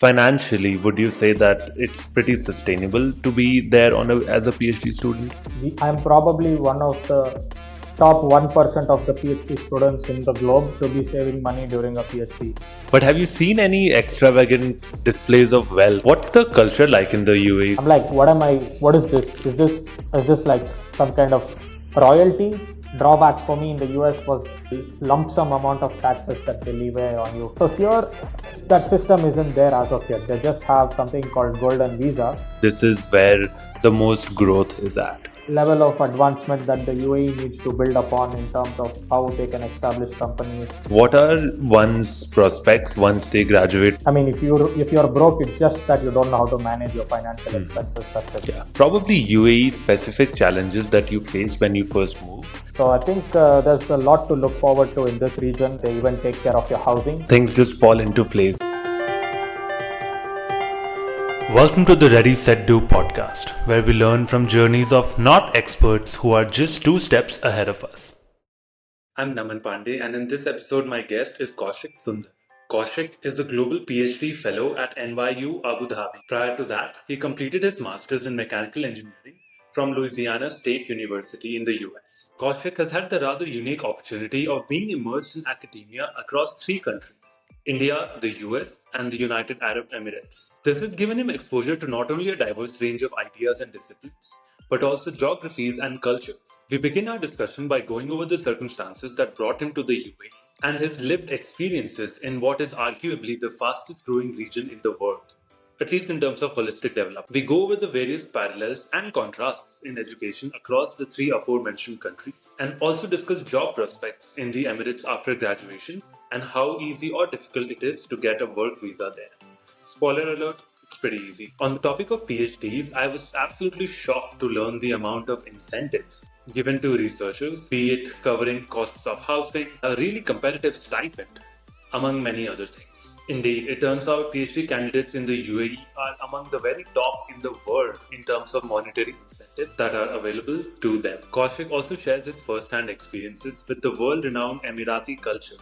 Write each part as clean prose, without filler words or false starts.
Financially, would you say that it's pretty sustainable to be there as a PhD student? I'm probably one of the top 1% of the PhD students in the globe to be saving money during a PhD. But have you seen any extravagant displays of wealth? What's the culture like in the UAE? I'm like, what is this? Is this like some kind of royalty? Drawback for me in the US was the lump sum amount of taxes that they levy on you. So here, that system isn't there as of yet. They just have something called golden visa. This is where the most growth is at. Level of advancement that the UAE needs to build upon in terms of how they can establish companies. What are one's prospects once they graduate? I mean, if you're broke, it's just that you don't know how to manage your financial expenses. That's it. Yeah, probably UAE specific challenges that you faced when you first moved. So I think there's a lot to look forward to in this region. They even take care of your housing. Things just fall into place. Welcome to the Ready Set Do podcast, where we learn from journeys of not experts who are just 2 steps ahead of us. I'm Naman Pandey, and in this episode, my guest is Kaushik Sunder. Kaushik is a global PhD fellow at NYU Abu Dhabi. Prior to that, he completed his master's in mechanical engineering from Louisiana State University in the US. Kaushik has had the rather unique opportunity of being immersed in academia across 3 countries: India, the US, and the United Arab Emirates. This has given him exposure to not only a diverse range of ideas and disciplines, but also geographies and cultures. We begin our discussion by going over the circumstances that brought him to the UAE and his lived experiences in what is arguably the fastest growing region in the world, at least in terms of holistic development. We go over the various parallels and contrasts in education across the 3 aforementioned countries and also discuss job prospects in the Emirates after graduation and how easy or difficult it is to get a work visa there. Spoiler alert, it's pretty easy. On the topic of PhDs, I was absolutely shocked to learn the amount of incentives given to researchers, be it covering costs of housing, a really competitive stipend, among many other things. Indeed, it turns out PhD candidates in the UAE are among the very top in the world in terms of monetary incentives that are available to them. Kaushik also shares his first-hand experiences with the world-renowned Emirati culture,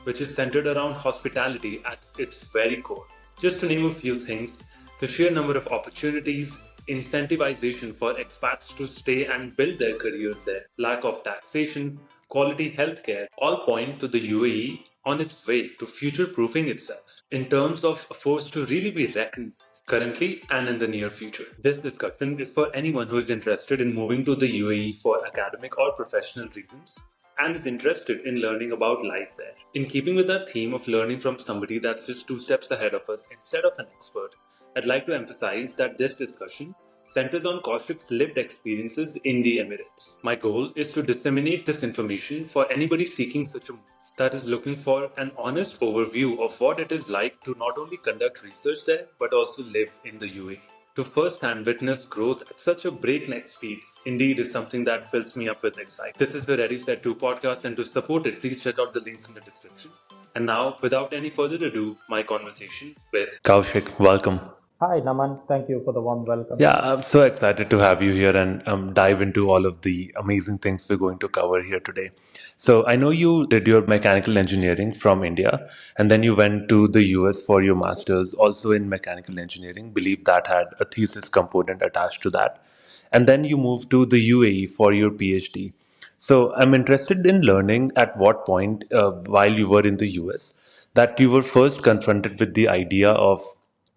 which is centered around hospitality at its very core. Just to name a few things, the sheer number of opportunities, incentivization for expats to stay and build their careers there, lack of taxation, quality healthcare, all point to the UAE on its way to future-proofing itself in terms of a force to really be reckoned currently and in the near future. This discussion is for anyone who is interested in moving to the UAE for academic or professional reasons and is interested in learning about life there. In keeping with our theme of learning from somebody that's just 2 steps ahead of us instead of an expert, I'd like to emphasize that this discussion centers on Kaushik's lived experiences in the Emirates. My goal is to disseminate this information for anybody seeking such a move that is looking for an honest overview of what it is like to not only conduct research there, but also live in the UAE. To first-hand witness growth at such a breakneck speed indeed is something that fills me up with excitement. This is the Ready Set Do podcast, and to support it, please check out the links in the description. And now, without any further ado, my conversation with Kaushik. Welcome. Hi, Naman. Thank you for the warm welcome. Yeah, I'm so excited to have you here and dive into all of the amazing things we're going to cover here today. So, I know you did your mechanical engineering from India, and then you went to the US for your master's, also in mechanical engineering. Believe that had a thesis component attached to that. And then you moved to the UAE for your PhD. So, I'm interested in learning at what point, while you were in the US, that you were first confronted with the idea of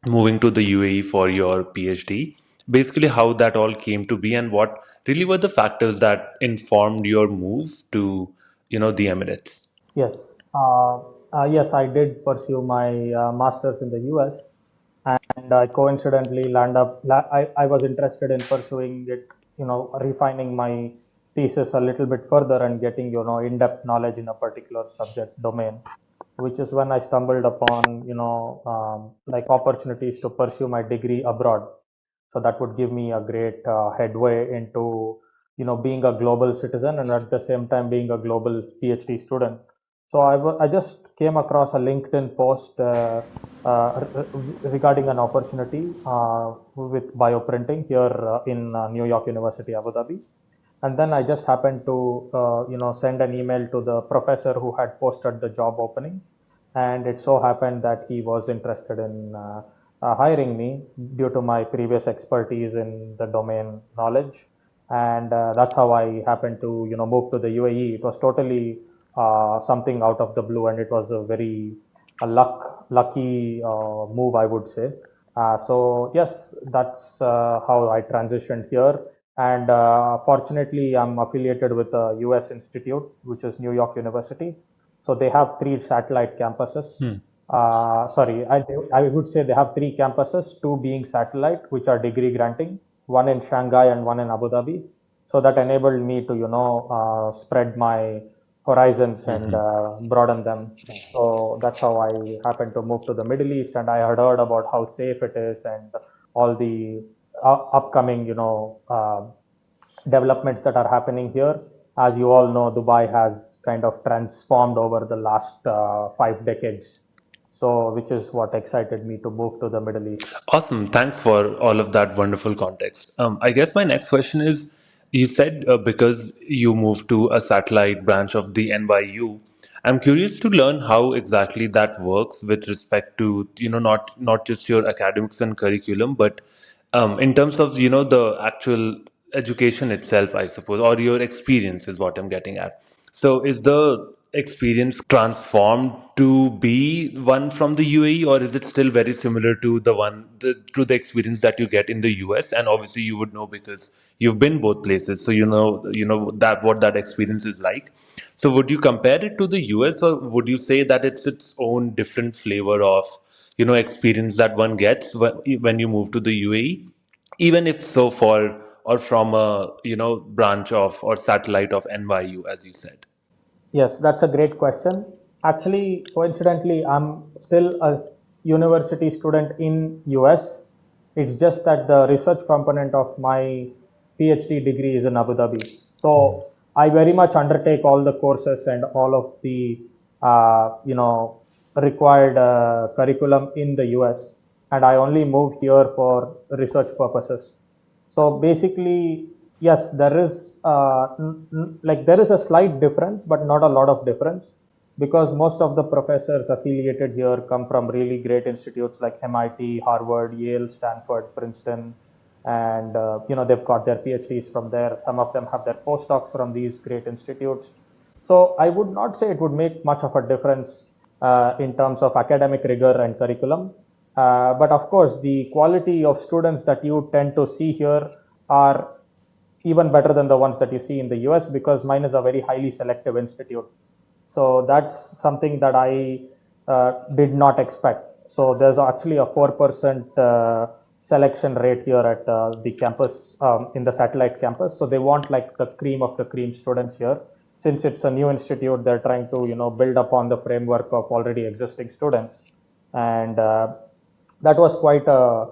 moving to the UAE for your PhD, basically how that all came to be and what really were the factors that informed your move to, the Emirates. Yes. Uh, yes, I did pursue my master's in the US, and I coincidentally I was interested in pursuing it, refining my thesis a little bit further and getting, in-depth knowledge in a particular subject domain, which is when I stumbled upon, like opportunities to pursue my degree abroad. So that would give me a great headway into, being a global citizen and at the same time being a global PhD student. So I just came across a LinkedIn post regarding an opportunity with bioprinting here in New York University, Abu Dhabi. And then I just happened to, send an email to the professor who had posted the job opening. And it so happened that he was interested in hiring me due to my previous expertise in the domain knowledge, and that's how I happened to move to the UAE. It was totally something out of the blue, and it was a very lucky move, I would say. So yes, that's how I transitioned here. And fortunately, I'm affiliated with a US institute, which is New York University. So they have three satellite campuses. Sorry, I would say they have three campuses, two being satellite, which are degree granting, one in Shanghai and one in Abu Dhabi. So that enabled me to, spread my horizons and broaden them. So that's how I happened to move to the Middle East, and I had heard about how safe it is and all the upcoming, developments that are happening here. As you all know, Dubai has kind of transformed over the last 5 decades. So, which is what excited me to move to the Middle East. Awesome. Thanks for all of that wonderful context. I guess my next question is you said because you moved to a satellite branch of the NYU, I'm curious to learn how exactly that works with respect to, not just your academics and curriculum, but in terms of, the actual education itself, I suppose, or your experience is what I'm getting at. So, is the experience transformed to be one from the UAE, or is it still very similar to the experience that you get in the US? And obviously, you would know because you've been both places, so you know that what that experience is like. So, would you compare it to the US, or would you say that it's its own different flavor of experience that one gets when you move to the UAE? Even if so for or from a branch of or satellite of NYU, as you said. Yes, that's a great question. Actually, coincidentally, I'm still a university student in US. It's just that the research component of my PhD degree is in Abu Dhabi. So I very much undertake all the courses and all of the required curriculum in the US, and I only move here for research purposes. So basically, yes, there is like there is a slight difference, but not a lot of difference, because most of the professors affiliated here come from really great institutes like MIT, Harvard, Yale, Stanford, Princeton, and they've got their PhDs from there. Some of them have their postdocs from these great institutes. So I would not say it would make much of a difference in terms of academic rigor and curriculum. But of course, the quality of students that you tend to see here are even better than the ones that you see in the US, because mine is a very highly selective institute. So that's something that I did not expect. So there's actually a 4% selection rate here at the campus, in the satellite campus. So they want like the cream of the cream students here. Since it's a new institute, they're trying to build upon the framework of already existing students, and that was quite a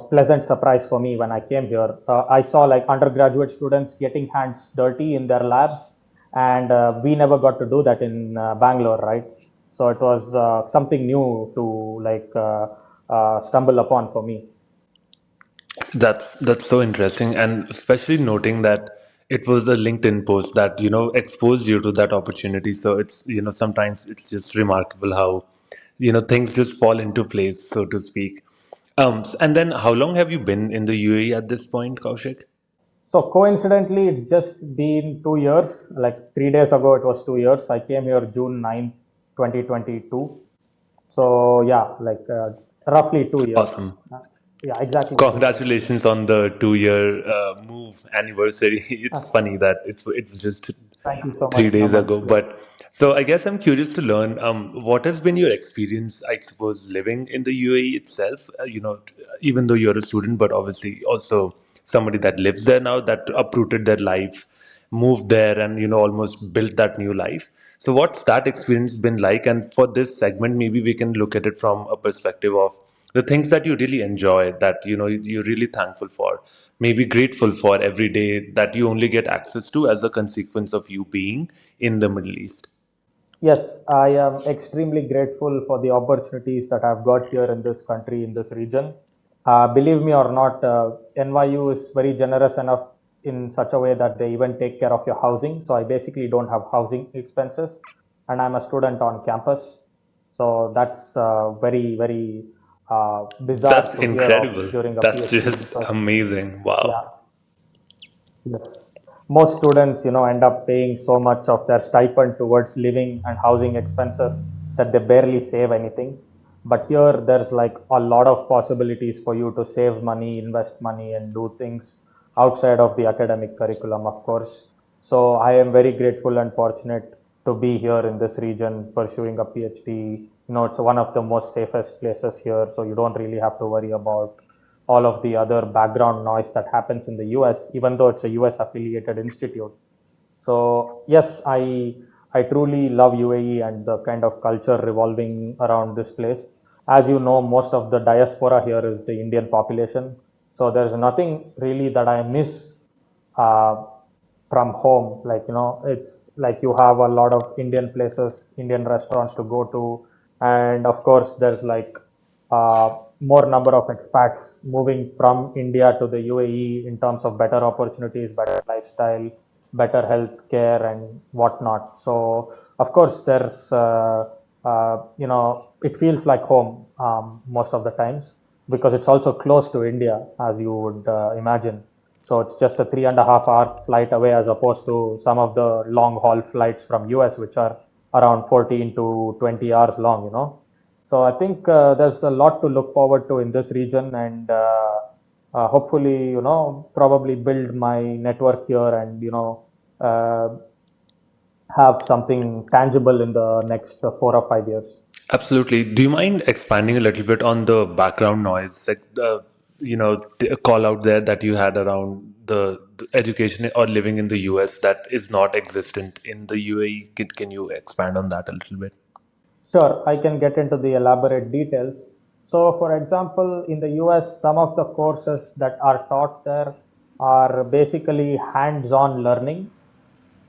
pleasant surprise for me when I came here. I saw like undergraduate students getting hands dirty in their labs, and we never got to do that in Bangalore, right? So it was something new to stumble upon for me. That's so interesting, and especially noting that it was a LinkedIn post that exposed you to that opportunity. So it's sometimes it's just remarkable how things just fall into place, so to speak. And then how long have you been in the UAE at this point, Kaushik? So coincidentally, it's just been 2 years. Like 3 days ago, it was 2 years. I came here June 9th, 2022. So yeah, roughly 2 years. Awesome. Uh, yeah, exactly 2 years. Congratulations on the 2 year move anniversary. It's funny that it's just Thank you so much, 3 days Naman. ago. Yes. But so I guess I'm curious to learn what has been your experience, I suppose, living in the UAE itself. Even though you're a student, but obviously also somebody that lives there now, that uprooted their life, moved there, and almost built that new life. So what's that experience been like? And for this segment, maybe we can look at it from a perspective of the things that you really enjoy, that you're really thankful for, maybe grateful for every day, that you only get access to as a consequence of you being in the Middle East. Yes, I am extremely grateful for the opportunities that I've got here in this country, in this region. Believe me or not, NYU is very generous enough in such a way that they even take care of your housing. So I basically don't have housing expenses, and I'm a student on campus. So that's very, very bizarre That's to hear of incredible. during a That's PhD just because, amazing. Wow. yeah, yes. Most students, end up paying so much of their stipend towards living and housing expenses that they barely save anything. But here, there's like a lot of possibilities for you to save money, invest money, and do things outside of the academic curriculum, of course. So I am very grateful and fortunate to be here in this region pursuing a PhD. It's one of the most safest places here, so you don't really have to worry about all of the other background noise that happens in the US, even though it's a US affiliated institute. So yes, I truly love UAE and the kind of culture revolving around this place. As you know, most of the diaspora here is the Indian population. So there's nothing really that I miss uh, from home. Like, it's like you have a lot of Indian places, Indian restaurants to go to. And of course, there's like more number of expats moving from India to the UAE in terms of better opportunities, better lifestyle, better health care, and whatnot. So, of course, it feels like home most of the times because it's also close to India, as you would imagine. So it's just a 3.5 hour flight away, as opposed to some of the long haul flights from US, which are around 14 to 20 hours long. So I think there's a lot to look forward to in this region, and hopefully, probably build my network here, and uh, have something tangible in the next 4 or 5 years. Absolutely. Do you mind expanding a little bit on the background noise, like the call out there that you had around the education or living in the US that is not existent in the UAE? Can you expand on that a little bit? Sure, I can get into the elaborate details. So, for example, in the US, some of the courses that are taught there are basically hands-on learning,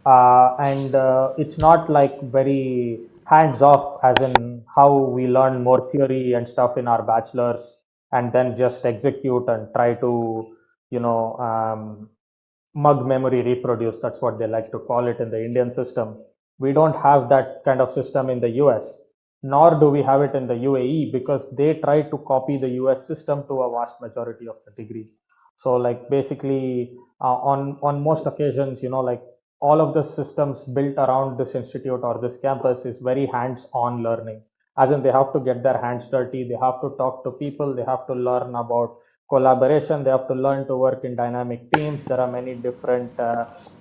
and it's not like very hands-off, as in how we learn more theory and stuff in our bachelors, and then just execute and try to, mug memory reproduce. That's what they like to call it in the Indian system. We don't have that kind of system in the US, nor do we have it in the UAE, because they try to copy the US system to a vast majority of the degree. So, like, basically, on most occasions, like, all of the systems built around this institute or this campus is very hands-on learning. As in, they have to get their hands dirty, they have to talk to people, they have to learn about collaboration, they have to learn to work in dynamic teams. There are many different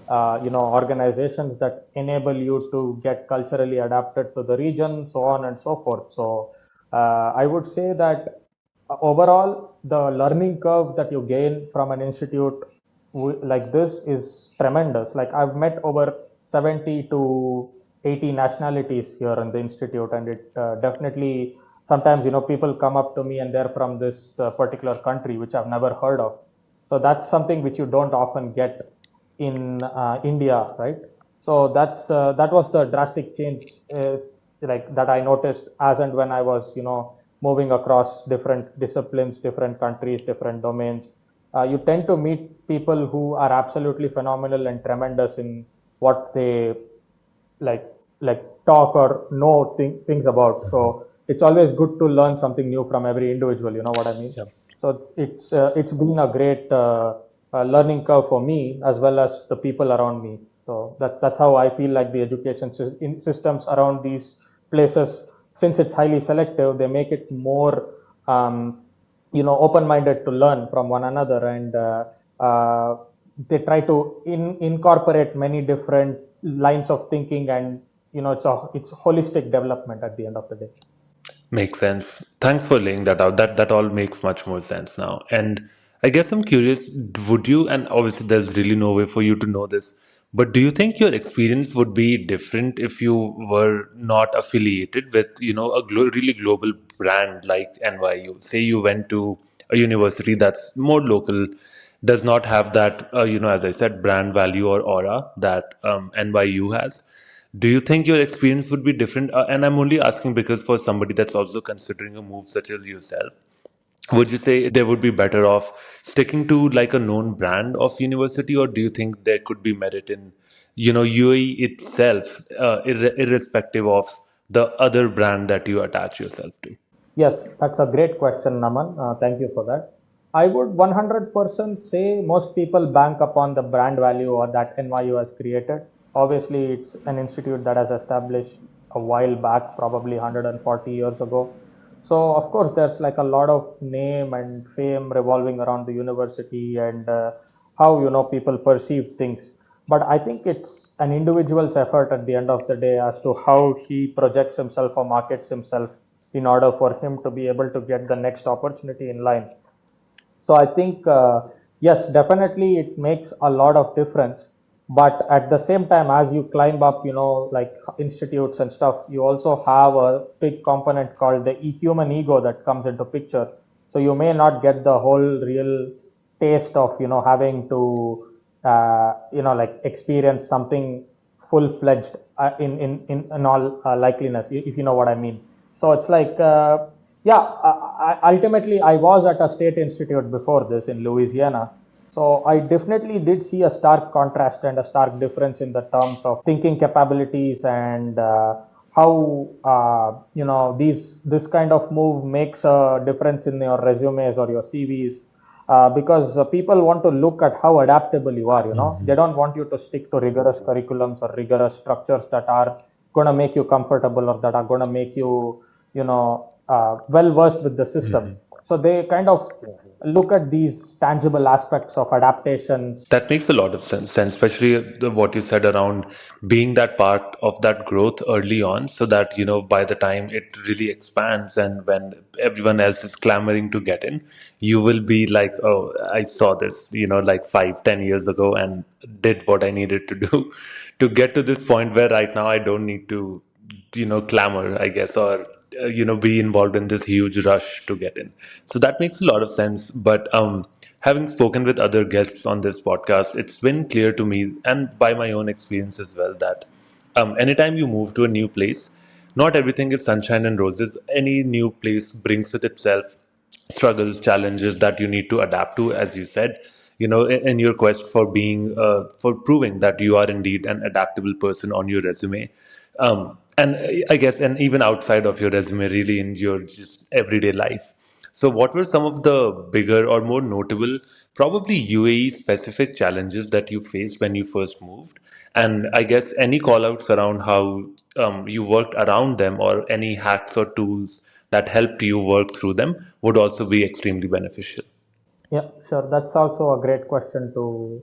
organizations that enable you to get culturally adapted to the region, so on and so forth. So I would say that overall, the learning curve that you gain from an institute like this is tremendous. Like, I've met over 70 to 80 nationalities here in the institute, and it definitely, sometimes, people come up to me and they're from this particular country which I've never heard of. So that's something which you don't often get in India, right? So that was the drastic change, like, that I noticed as and when I was, moving across different disciplines, different countries, different domains. You tend to meet people who are absolutely phenomenal and tremendous in what they like talk or know things about. So it's always good to learn something new from every individual. You know what I mean? Yeah. So it's been a great learning curve for me as well as the people around me. So that's how I feel like the education systems around these places, since it's highly selective, they make it more open-minded to learn from one another, and they try to incorporate many different lines of thinking, and it's holistic development at the end of the day. Makes sense. Thanks for laying that out. That all makes much more sense now. And I guess I'm curious, would you, and obviously there's really no way for you to know this, but do you think your experience would be different if you were not affiliated with, a really global brand like NYU? Say you went to a university that's more local, does not have that, as I said, brand value or aura that NYU has. Do you think your experience would be different? And I'm only asking because for somebody that's also considering a move such as yourself, would you say they would be better off sticking to like a known brand of university, or do you think there could be merit in, UAE itself, irrespective of the other brand that you attach yourself to? Yes, that's a great question, Naman. Thank you for that. I would 100% say most people bank upon the brand value or that NYU has created. Obviously, it's an institute that has established a while back, probably 140 years ago. So, of course, there's like a lot of name and fame revolving around the university and how people perceive things. But I think it's an individual's effort at the end of the day as to how he projects himself or markets himself in order for him to be able to get the next opportunity in line. So I think, yes, definitely it makes a lot of difference. But at the same time, as you climb up, like institutes and stuff, you also have a big component called the human ego that comes into picture. So you may not get the whole real taste of, having to, like experience something full fledged in all likeliness, if you know what I mean. So it's like, yeah, ultimately, I was at a state institute before this in Louisiana. So I definitely did see a stark contrast and a stark difference in the terms of thinking capabilities and how this kind of move makes a difference in your resumes or your CVs. Because people want to look at how adaptable you are. They don't want you to stick to rigorous curriculums or rigorous structures that are going to make you comfortable or that are going to make you well versed with the system. So they kind of look at these tangible aspects of adaptations. That makes a lot of sense, especially what you said around being that part of that growth early on, so that by the time it really expands and when everyone else is clamoring to get in, you will be like, oh, I saw this, like 5, 10 years ago and did what I needed to do to get to this point where right now I don't need to clamor, I guess, or be involved in this huge rush to get in. So that makes a lot of sense. But having spoken with other guests on this podcast, it's been clear to me, and by my own experience as well, that anytime you move to a new place, not everything is sunshine and roses. Any new place brings with itself struggles, challenges that you need to adapt to, as you said, in your quest for being, for proving that you are indeed an adaptable person on your resume. And I guess, and even outside of your resume, really in your just everyday life. So, what were some of the bigger or more notable, probably UAE specific challenges that you faced when you first moved? And I guess any call outs around how you worked around them, or any hacks or tools that helped you work through them, would also be extremely beneficial. Yeah, sure. That's also a great question to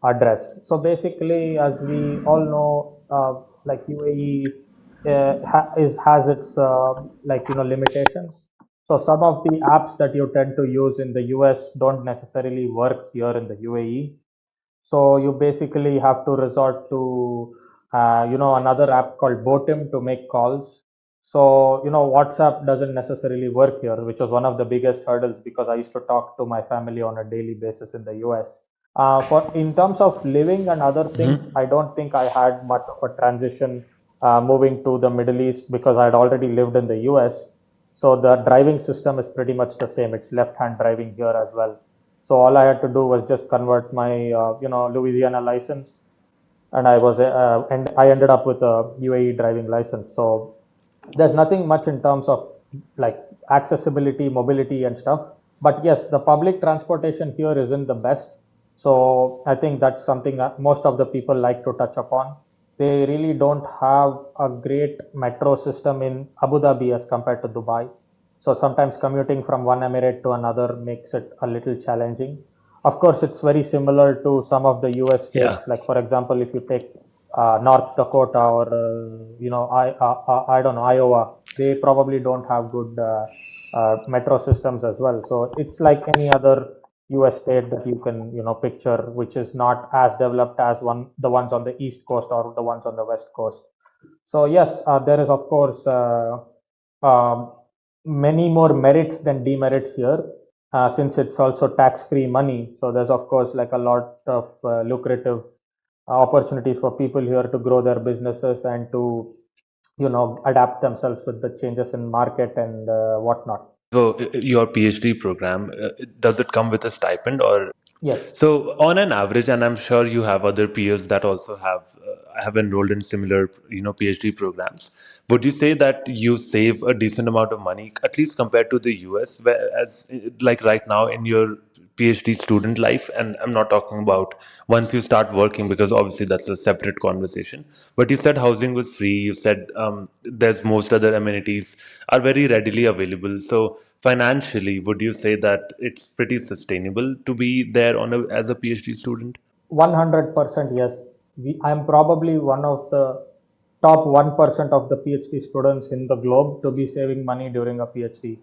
address. So basically, as we all know, like UAE has its limitations. So some of the apps that you tend to use in the US don't necessarily work here in the UAE. So you basically have to resort to another app called Botim to make calls. So WhatsApp doesn't necessarily work here, which was one of the biggest hurdles because I used to talk to my family on a daily basis in the US. For in terms of living and other things, I don't think I had much of a transition moving to the Middle East because I'd already lived in the US. So the driving system is pretty much the same. It's left-hand driving here as well. So all I had to do was just convert my Louisiana license, and I ended up with a UAE driving license. So there's nothing much in terms of like accessibility, mobility, and stuff. But yes, the public transportation here isn't the best. So I think that's something that most of the people like to touch upon. They really don't have a great metro system in Abu Dhabi as compared to Dubai. So sometimes commuting from one emirate to another makes it a little challenging. Of course, it's very similar to some of the US Yeah. states. Like for example, if you take North Dakota or I don't know, Iowa, they probably don't have good metro systems as well. So it's like any other US state that you can picture, which is not as developed as the ones on the East Coast or the ones on the West Coast. So yes, there is of course um, many more merits than demerits here, since it's also tax-free money. So there's of course like a lot of lucrative opportunities for people here to grow their businesses and to adapt themselves with the changes in market and whatnot. So, your PhD program, does it come with a stipend or? Yes. So, on an average, and I'm sure you have other peers that also have enrolled in similar, PhD programs. Would you say that you save a decent amount of money, at least compared to the US, whereas like right now in your PhD student life? And I'm not talking about once you start working, because obviously that's a separate conversation. But you said housing was free. You said there's most other amenities are very readily available. So financially, would you say that it's pretty sustainable to be there as a PhD student? 100% yes. I'm probably one of the top 1% of the PhD students in the globe to be saving money during a PhD.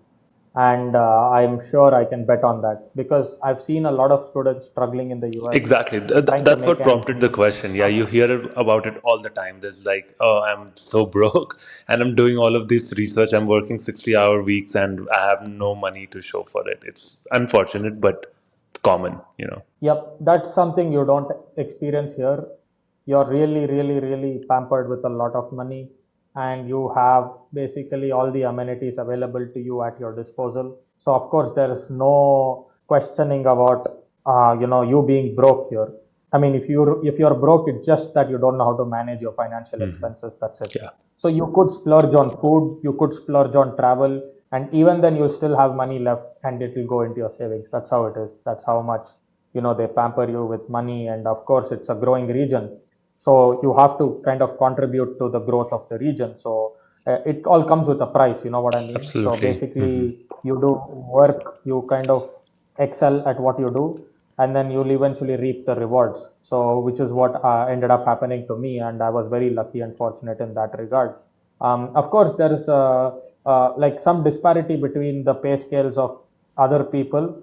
And I'm sure I can bet on that because I've seen a lot of students struggling in the US Exactly. trying to That's make what ends prompted the meet and question. Yeah, stuff. you hear about it all the time. There's like, oh, I'm so broke and I'm doing all of this research. I'm working 60-hour weeks and I have no money to show for it. It's unfortunate, but common. Yep, that's something you don't experience here. You're really, really, really pampered with a lot of money, and you have basically all the amenities available to you at your disposal. So of course, there is no questioning about you being broke here. I mean, if you're broke, it's just that you don't know how to manage your financial expenses. That's it. Yeah. So you could splurge on food, you could splurge on travel, and even then you'll still have money left, and it will go into your savings. That's how it is. That's how much they pamper you with money, and of course it's a growing region, so you have to kind of contribute to the growth of the region. So it all comes with a price, you know what I mean? So Absolutely. basically you do work, you kind of excel at what you do, and then you'll eventually reap the rewards. So which is what ended up happening to me, and I was very lucky and fortunate in that regard. Of course there is like some disparity between the pay scales of other people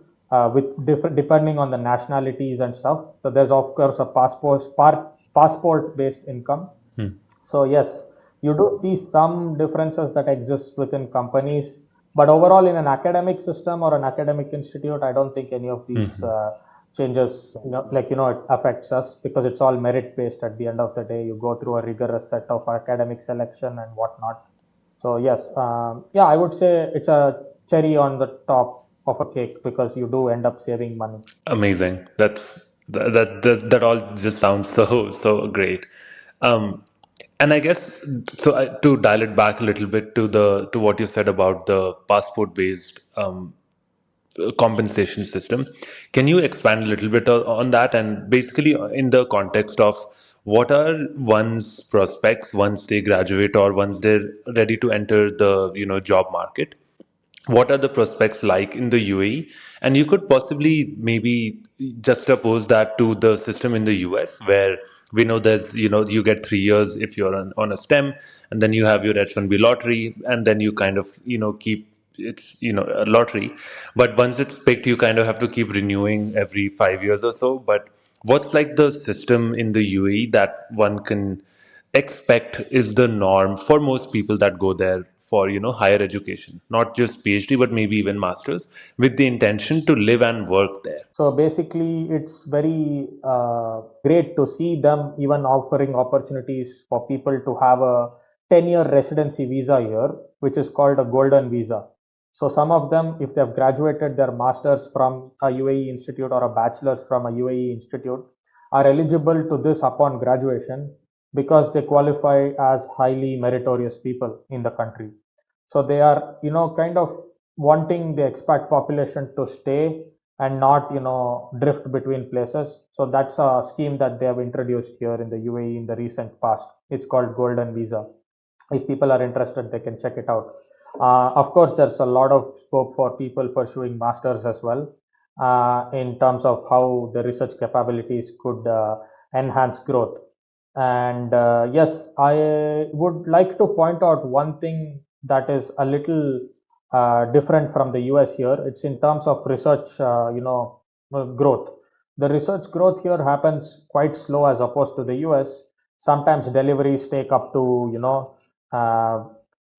with different depending on the nationalities and stuff. So there's of course a passport based income. So yes, you do see some differences that exist within companies, but overall in an academic system or an academic institute, I don't think any of these changes, it affects us because it's all merit based. At the end of the day, you go through a rigorous set of academic selection and whatnot. So yes, yeah, I would say it's a cherry on the top of a cake because you do end up saving money. Amazing. That all just sounds so great. Um, and I guess to dial it back a little bit to what you said about the passport based compensation system. Can you expand a little bit on that, and basically in the context of what are one's prospects once they graduate or once they're ready to enter the job market? What are the prospects like in the UAE? And you could possibly maybe juxtapose that to the system in the US, where we know there's, you get 3 years if you're on a STEM, and then you have your H1B lottery, and then you kind of, keep it's, a lottery. But once it's picked, you kind of have to keep renewing every 5 years or so. But what's like the system in the UAE that one can expect is the norm for most people that go there for higher education, not just PhD but maybe even masters, with the intention to live and work there? So basically, it's very great to see them even offering opportunities for people to have a 10-year residency visa here, which is called a golden visa. So some of them, if they've graduated their masters from a UAE institute or a bachelor's from a UAE institute, are eligible to this upon graduation because they qualify as highly meritorious people in the country. So they are, kind of wanting the expat population to stay and not, drift between places. So that's a scheme that they have introduced here in the UAE in the recent past. It's called Golden Visa. If people are interested, they can check it out. Of course, there's a lot of scope for people pursuing masters as well, in terms of how the research capabilities could enhance growth. And yes, I would like to point out one thing that is a little different from the US here. It's in terms of research, growth. The research growth here happens quite slow as opposed to the US. Sometimes deliveries take up to, uh,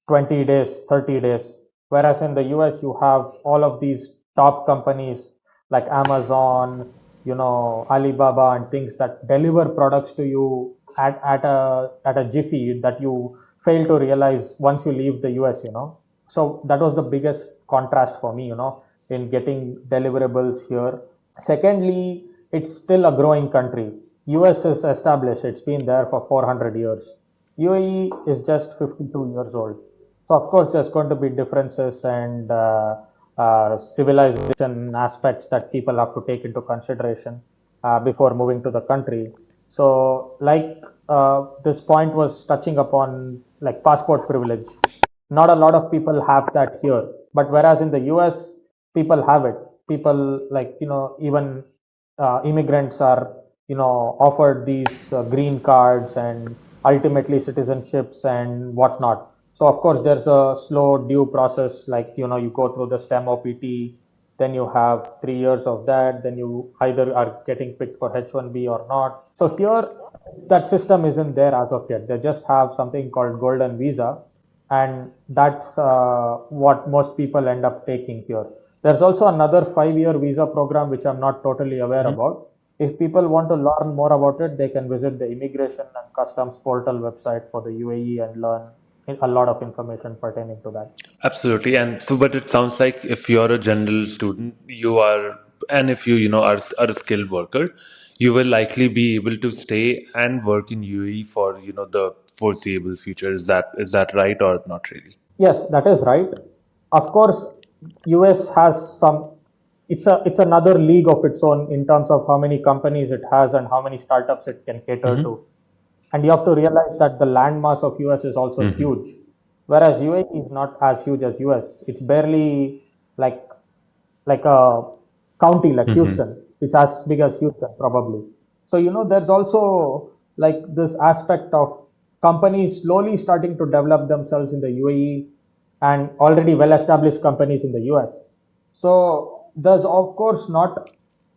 20 days, 30 days. Whereas in the US, you have all of these top companies like Amazon, Alibaba, and things that deliver products to you at a jiffy that you fail to realize once you leave the US. So that was the biggest contrast for me, in getting deliverables here. Secondly, it's still a growing country. US is established, it's been there for 400 years. UAE is just 52 years old. So, of course, there's going to be differences and civilization aspects that people have to take into consideration before moving to the country. So, like this point was touching upon, like passport privilege. Not a lot of people have that here, but whereas in the US, people have it. People, like, even immigrants are, offered these green cards and ultimately citizenships and whatnot. So of course there's a slow due process, like, you go through the STEM OPT, then you have 3 years of that, then you either are getting picked for H1B or not. So here, that system isn't there as of yet. They just have something called golden visa, and that's what most people end up taking here. There's also another 5-year visa program which I'm not totally aware Mhm. about. If people want to learn more about it, they can visit the Immigration and Customs portal website for the UAE and learn a lot of information pertaining to that. Absolutely. And so, but it sounds like if you're a general student, you are, and if are a skilled worker, you will likely be able to stay and work in UAE for, the foreseeable future. Is that right or not really? Yes, that is right. Of course, US has some. It's another league of its own in terms of how many companies it has and how many startups it can cater Mm-hmm. to. And you have to realize that the landmass of US is also Mm-hmm. huge, whereas UAE is not as huge as US. It's barely like like a county like Mm-hmm. Houston. It's as big as Houston probably. So there's also like this aspect of companies slowly starting to develop themselves in the UAE and already well established companies in the US. So there's of course not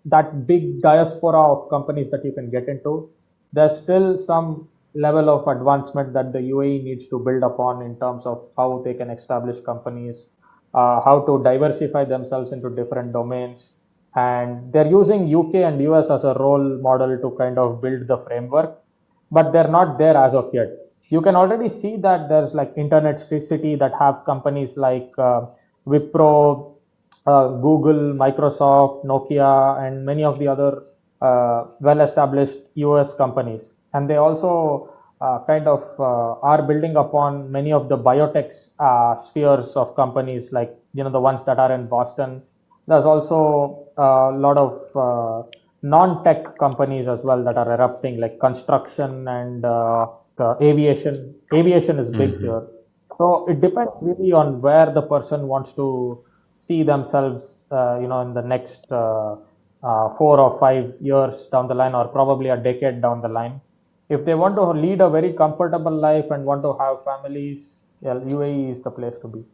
that big diaspora of companies that you can get into. There's still some level of advancement that the UAE needs to build upon in terms of how they can establish companies, how to diversify themselves into different domains. And they're using UK and US as a role model to kind of build the framework, but they're not there as of yet. You can already see that there's like internet city that have companies like Wipro, Google, Microsoft, Nokia, and many of the other well-established US companies. And they also kind of are building upon many of the biotech spheres of companies, like the ones that are in Boston. There's also a lot of non-tech companies as well that are erupting, like construction and aviation. Aviation is big Mm-hmm. here. So it depends really on where the person wants to see themselves, in the next 4 or 5 years down the line, or probably a decade down the line. If they want to lead a very comfortable life and want to have families, yeah, UAE is the place to be.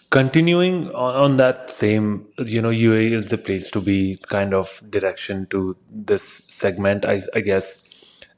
Continuing on that same, UAE is the place to be kind of direction to this segment, I guess.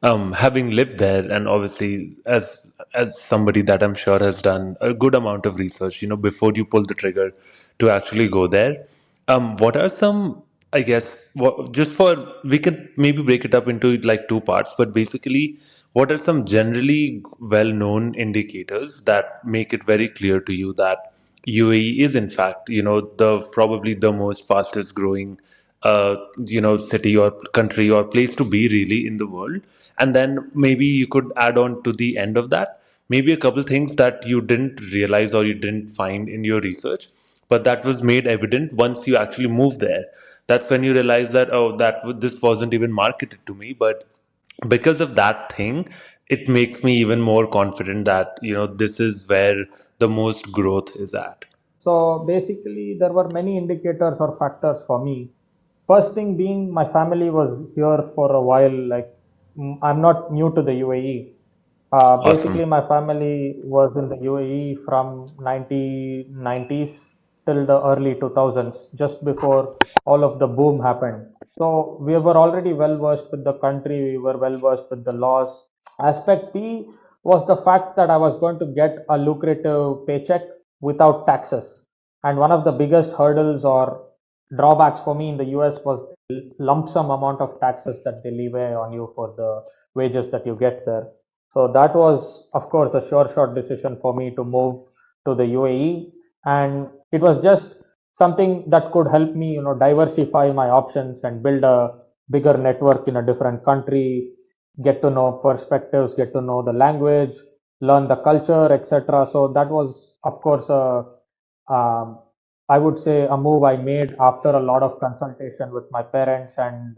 Having lived there, and obviously as somebody that I'm sure has done a good amount of research, before you pull the trigger to actually go there, what are some, I guess, just for, we can maybe break it up into like two parts, but basically, what are some generally well known indicators that make it very clear to you that UAE is in fact, the probably the most fastest growing city or country or place to be really in the world. And then maybe you could add on to the end of that, maybe a couple things that you didn't realize or you didn't find in your research, but that was made evident once you actually moved there. That's when you realize that, oh, this wasn't even marketed to me, but because of that thing, it makes me even more confident that this is where the most growth is at. So basically, there were many indicators or factors for me. First thing being, my family was here for a while. Like, I'm not new to the UAE. Awesome. Basically, my family was in the UAE from 1990s till the early 2000s, just before all of the boom happened. So we were already well versed with the country. We were well versed with the laws. Aspect B was the fact that I was going to get a lucrative paycheck without taxes. And one of the biggest hurdles or drawbacks for me in the US was the lump sum amount of taxes that they levy on you for the wages that you get there. So that was, of course, a sure shot decision for me to move to the UAE. And it was just something that could help me, diversify my options and build a bigger network in a different country, get to know perspectives, get to know the language, learn the culture, etc. So that was, of course, um, I would say a move I made after a lot of consultation with my parents and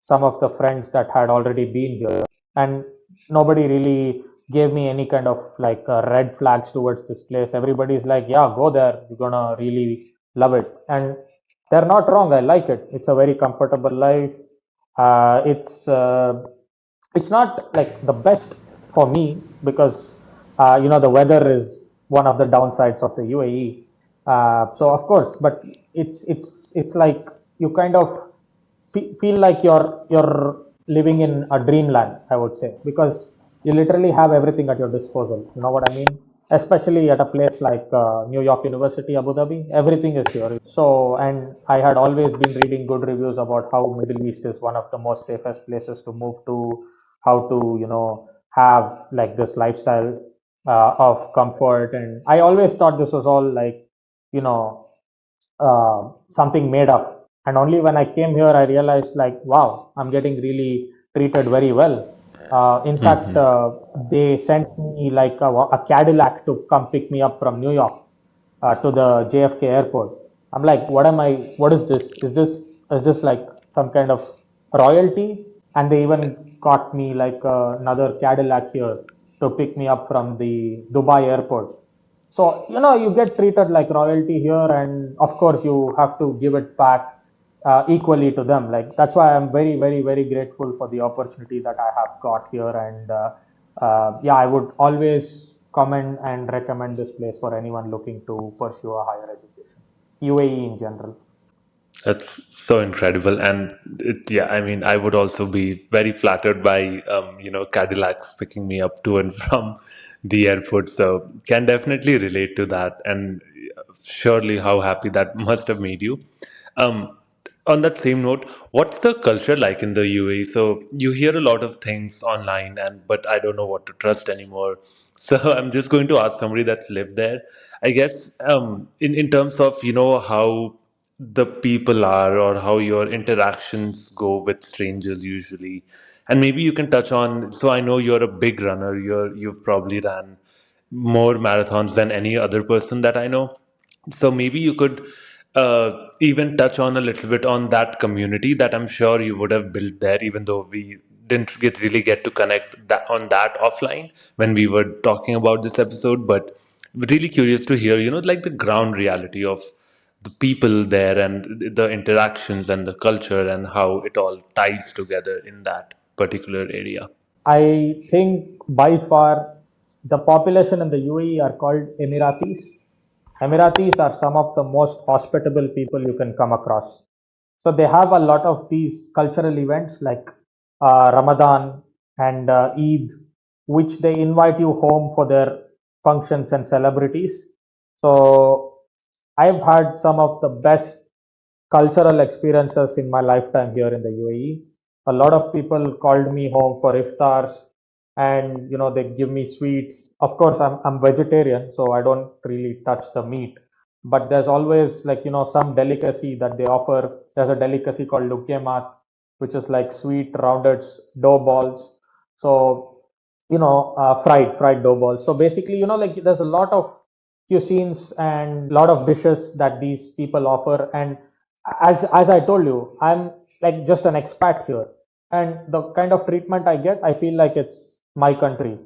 some of the friends that had already been here. And nobody really gave me any kind of like red flags towards this place. Everybody's like, yeah, go there. You're gonna really love it. And they're not wrong. I like it. It's a very comfortable life. It's not like the best for me because the weather is one of the downsides of the UAE. So of course, but it's like you kind of feel like you're living in a dreamland, I would say, because you literally have everything at your disposal. You know what I mean? Especially at a place like New York University, Abu Dhabi, everything is here. So, and I had always been reading good reviews about how Middle East is one of the most safest places to move to, how to, have like this lifestyle of comfort. And I always thought this was all like, you know, something made up. And only when I came here, I realized like, wow, I'm getting really treated very well. In fact, they sent me like a Cadillac to come pick me up from New York to the JFK airport. I'm like, what am I? What is this? Is this like some kind of royalty? And they even got me like another Cadillac here to pick me up from the Dubai airport. So, you get treated like royalty here, and of course, you have to give it back equally to them. Like, that's why I'm very, very, very grateful for the opportunity that I have got here. And yeah, I would always comment and recommend this place for anyone looking to pursue a higher education, UAE in general. That's so incredible, and yeah, I mean, I would also be very flattered by Cadillacs picking me up to and from the airport. So can definitely relate to that, and surely how happy that must have made you. Um, on that same note, what's the culture like in the UAE? So you hear a lot of things online, and but I don't know what to trust anymore. So I'm just going to ask somebody that's lived there. I guess in terms of how the people are or how your interactions go with strangers usually, and maybe you can touch on. So I know you're a big runner. You've probably ran more marathons than any other person that I know. So maybe you could even touch on a little bit on that community that I'm sure you would have built there, even though we didn't really get to connect that on that offline when we were talking about this episode. But really curious to hear, like the ground reality of the people there and the interactions and the culture and how it all ties together in that particular area. I think by far the population in the UAE are called Emiratis. Emiratis are some of the most hospitable people you can come across. So they have a lot of these cultural events like Ramadan and Eid, which they invite you home for their functions and celebrities. So I've had some of the best cultural experiences in my lifetime here in the UAE. A lot of people called me home for iftars, and they give me sweets. Of course, I'm vegetarian, so I don't really touch the meat. But there's always like some delicacy that they offer. There's a delicacy called lukemat, which is like sweet rounded dough balls. So fried dough balls. So basically, like there's a lot of cuisines and lot of dishes that these people offer. And as I told you, I'm like just an expat here, and the kind of treatment I get, I feel like it's my country.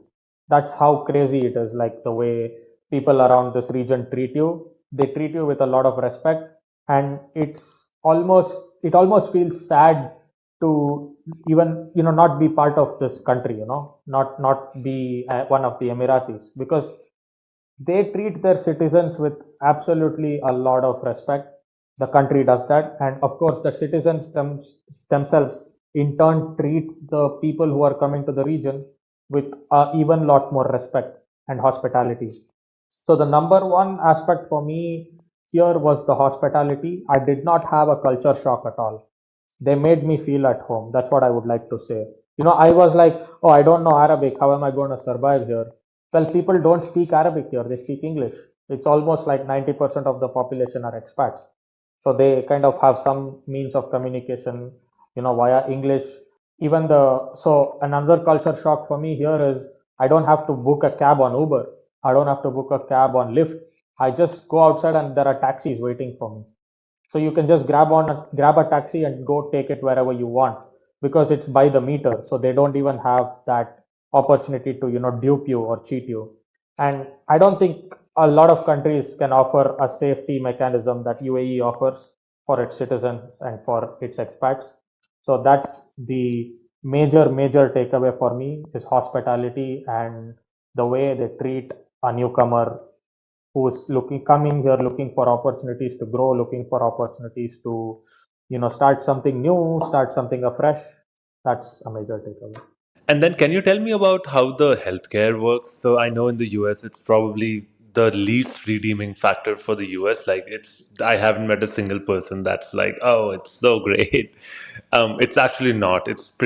That's how crazy it is. Like the way people around this region treat you, they treat you with a lot of respect, and it almost feels sad to even not be part of this country, not be one of the Emiratis, because they treat their citizens with absolutely a lot of respect. The country does that, and of course, the citizens themselves in turn treat the people who are coming to the region with even lot more respect and hospitality. So the number one aspect for me here was the hospitality. I did not have a culture shock at all. They made me feel at home. That's what I would like to say. I was like, oh, I don't know Arabic. How am I going to survive here? Well, people don't speak Arabic here. They speak English. It's almost like 90% of the population are expats. So they kind of have some means of communication, via English. Even so another culture shock for me here is I don't have to book a cab on Uber. I don't have to book a cab on Lyft. I just go outside and there are taxis waiting for me. So you can just grab a taxi and go take it wherever you want because it's by the meter. So they don't even have that opportunity to dupe you or cheat you. And I don't think a lot of countries can offer a safety mechanism that UAE offers for its citizens and for its expats. So that's the major takeaway for me is hospitality and the way they treat a newcomer who's coming here looking for opportunities to grow, looking for opportunities to start something new, start something afresh. That's a major takeaway. And then, can you tell me about how the healthcare works? So, I know in the US, it's probably the least redeeming factor for the US. Like, I haven't met a single person that's like, oh, it's so great. It's actually not. It's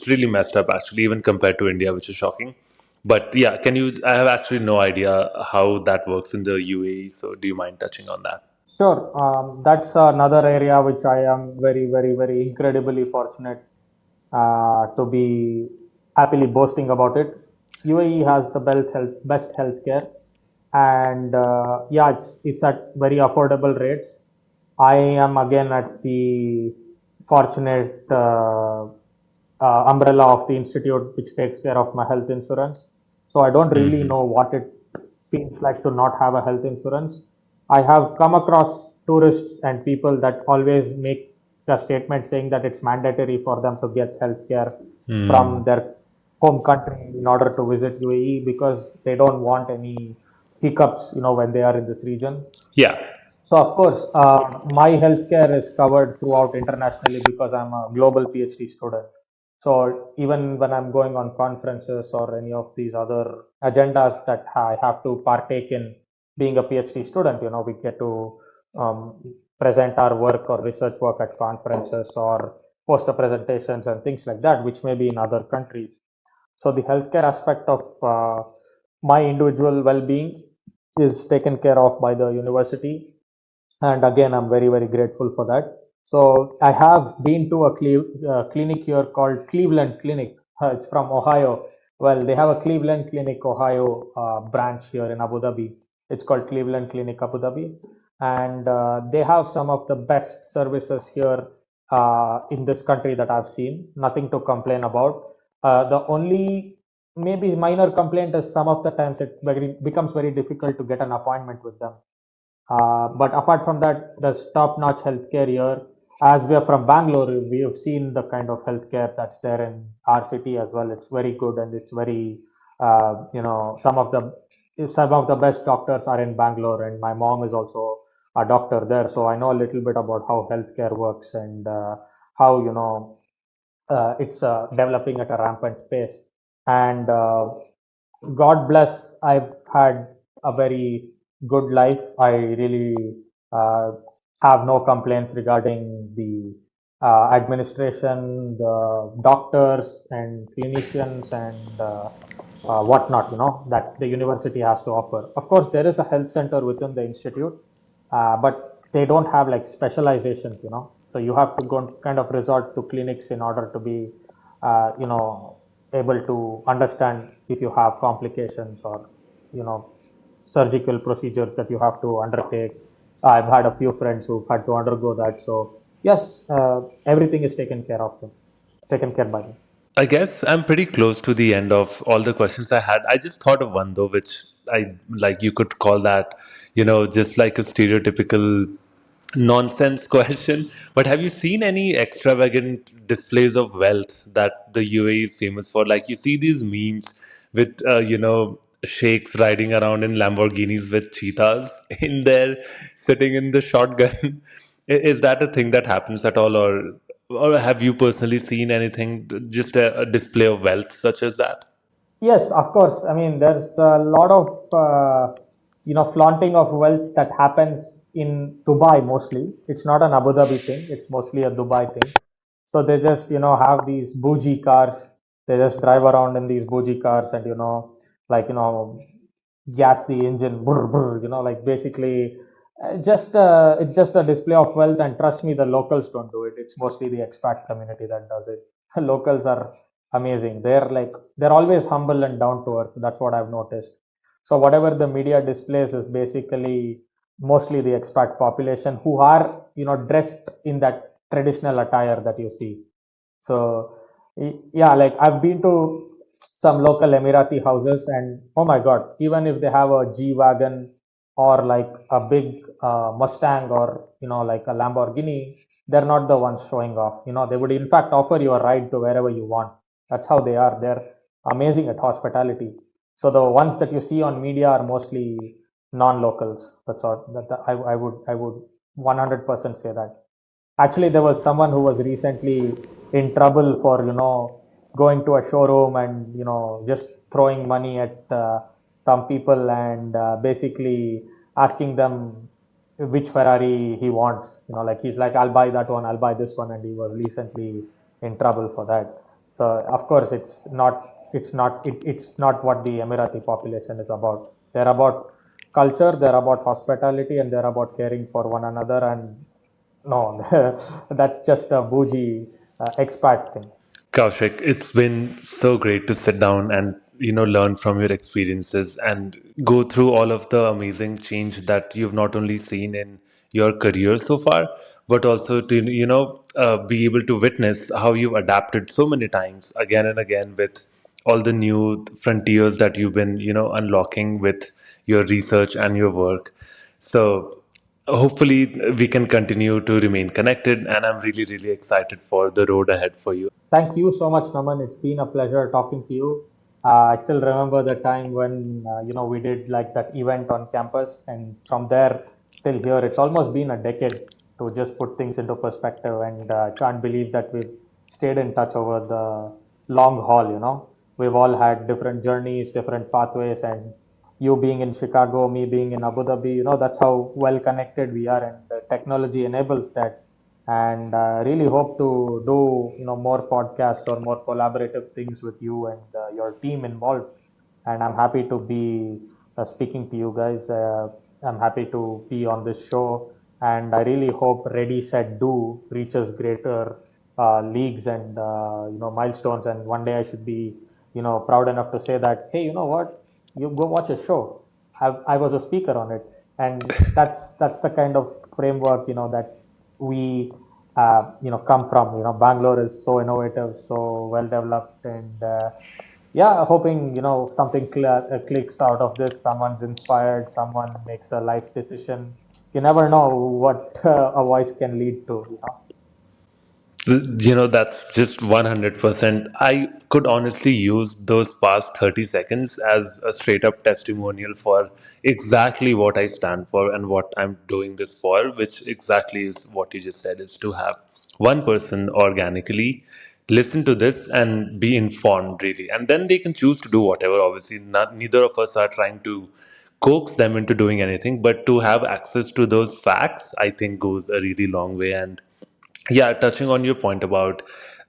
really messed up, actually, even compared to India, which is shocking. But yeah, I have actually no idea how that works in the UAE. So, do you mind touching on that? Sure. That's another area which I am very incredibly fortunate to be happily boasting about it. UAE has the best healthcare, and yeah, it's at very affordable rates. I am again at the fortunate umbrella of the institute which takes care of my health insurance. So I don't really Hmm. know what it feels like to not have a health insurance. I have come across tourists and people that always make a statement saying that it's mandatory for them to get health care from Hmm. their home country in order to visit UAE because they don't want any hiccups, when they are in this region. Yeah. So of course, my healthcare is covered throughout internationally because I'm a global PhD student. So even when I'm going on conferences or any of these other agendas that I have to partake in, being a PhD student, we get to present our work or research work at conferences or poster presentations and things like that, which may be in other countries. So the healthcare aspect of my individual well-being is taken care of by the university, and again I'm very grateful for that. So I have been to a clinic here called Cleveland Clinic. It's from Ohio. Well, they have a Cleveland Clinic Ohio branch here in Abu Dhabi. It's called Cleveland Clinic Abu Dhabi, and they have some of the best services here in this country that I've seen. Nothing to complain about. The only maybe minor complaint is some of the times becomes very difficult to get an appointment with them. But apart from that, there's top-notch healthcare here. As we are from Bangalore, we have seen the kind of healthcare that's there in our city as well. It's very good, and it's very, some of the best doctors are in Bangalore, and my mom is also a doctor there, so I know a little bit about how healthcare works and how it's developing at a rampant pace. And God bless, I've had a very good life. I really have no complaints regarding the administration, the doctors and clinicians, and whatnot, that the university has to offer. Of course, there is a health center within the institute, but they don't have like specializations. So you have to go and kind of resort to clinics in order to be, able to understand if you have complications or, you know, surgical procedures that you have to undertake. I've had a few friends who've had to undergo that. So yes, everything is taken care by them. I guess I'm pretty close to the end of all the questions I had. I just thought of one though, which I like you could call that, just like a stereotypical nonsense question. But have you seen any extravagant displays of wealth that the UAE is famous for? Like you see these memes with, sheikhs riding around in Lamborghinis with cheetahs in there, sitting in the shotgun. Is that a thing that happens at all, or have you personally seen anything, just a display of wealth such as that? Yes, of course. I mean, there's a lot of flaunting of wealth that happens in Dubai mostly. It's not an Abu Dhabi thing. It's mostly a Dubai thing. So they just have these bougie cars. They just drive around in these bougie cars and like gas the engine, brr, brr, like basically It's just a display of wealth, and trust me, the locals don't do it. It's mostly the expat community that does it. Locals are amazing. They're always humble and down to earth. That's what I've noticed. So whatever the media displays is basically mostly the expat population who are dressed in that traditional attire that you see. So yeah, like I've been to some local Emirati houses, and oh my God, even if they have a G wagon or like a big Mustang or like a Lamborghini, they're not the ones showing off. They would in fact offer you a ride to wherever you want. That's how they are. They're amazing at hospitality. So the ones that you see on media are mostly non-locals. That's all. I would 100% say that. Actually, there was someone who was recently in trouble for going to a showroom and just throwing money at some people and basically asking them which Ferrari he wants. Like he's like, I'll buy that one, I'll buy this one, and he was recently in trouble for that. So of course, it's not what the Emirati population is about. They're about culture, they're about hospitality, and they're about caring for one another. And no, that's just a bougie expat thing. Kaushik, it's been so great to sit down and learn from your experiences and go through all of the amazing change that you've not only seen in your career so far, but also to be able to witness how you've adapted so many times again and again with all the new frontiers that you've been unlocking with your research and your work. So hopefully we can continue to remain connected, and I'm really really excited for the road ahead for you. Thank you so much, Naman. It's been a pleasure talking to you. I still remember the time when we did like that event on campus, and from there till here, it's almost been a decade to just put things into perspective. And I can't believe that we've stayed in touch over the long haul. We've all had different journeys, different pathways, and you being in Chicago, me being in Abu Dhabi, that's how well connected we are, and technology enables that. And really hope to do more podcasts or more collaborative things with you and your team involved. And I'm happy to be speaking to you guys. I'm happy to be on this show, and I really hope Ready Set Do reaches greater leagues and milestones. And one day I should be proud enough to say that, hey, you know what, you go watch a show. I was a speaker on it, and that's the kind of framework that we come from. Bangalore is so innovative, so well developed, and yeah, hoping something clicks out of this. Someone's inspired, someone makes a life decision. You never know what a voice can lead to. That's just 100%. I could honestly use those past 30 seconds as a straight up testimonial for exactly what I stand for and what I'm doing this for, which exactly is what you just said, is to have one person organically listen to this and be informed, really. And then they can choose to do whatever. Obviously, neither of us are trying to coax them into doing anything, but to have access to those facts, I think goes a really long way. And yeah, touching on your point about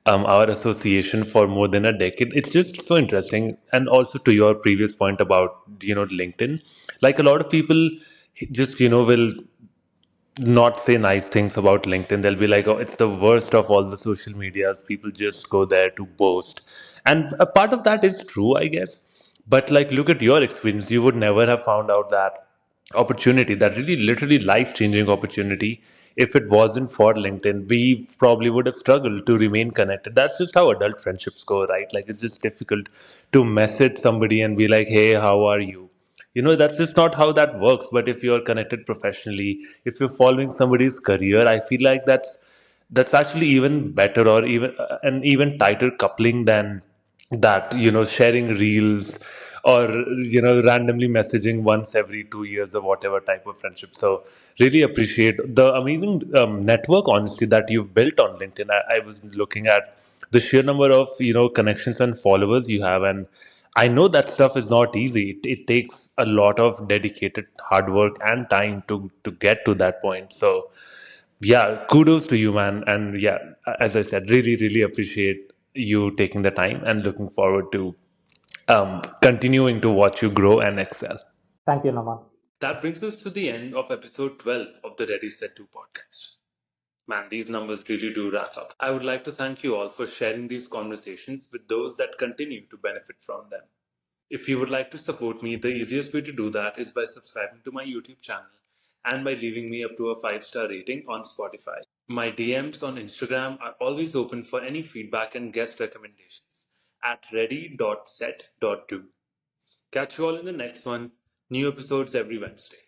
our association for more than a decade, it's just so interesting. And also to your previous point about LinkedIn, like a lot of people just will not say nice things about LinkedIn. They'll be like, oh, it's the worst of all the social medias. People just go there to boast. And a part of that is true, I guess. But like, look at your experience. You would never have found out that opportunity, that really literally life changing opportunity, if it wasn't for LinkedIn. We probably would have struggled to remain connected. That's just how adult friendships go, right? Like, it's just difficult to message somebody and be like, hey, how are you? That's just not how that works. But if you're connected professionally, if you're following somebody's career, I feel like that's actually even better, or even an even tighter coupling than that, sharing reels or randomly messaging once every 2 years or whatever type of friendship. So really appreciate the amazing network, honestly, that you've built on LinkedIn. I was looking at the sheer number of connections and followers you have, and I know that stuff is not easy. It takes a lot of dedicated hard work and time to get to that point. So yeah, kudos to you, man. And yeah, as I said, really really appreciate you taking the time, and looking forward to continuing to watch you grow and excel. Thank you, Naman. That brings us to the end of episode 12 of the Ready Set Do podcast. Man, these numbers really do rack up. I would like to thank you all for sharing these conversations with those that continue to benefit from them. If you would like to support me, the easiest way to do that is by subscribing to my YouTube channel and by leaving me up to a 5-star rating on Spotify. My DMs on Instagram are always open for any feedback and guest recommendations at ready.set.do. Catch you all in the next one. New episodes every Wednesday.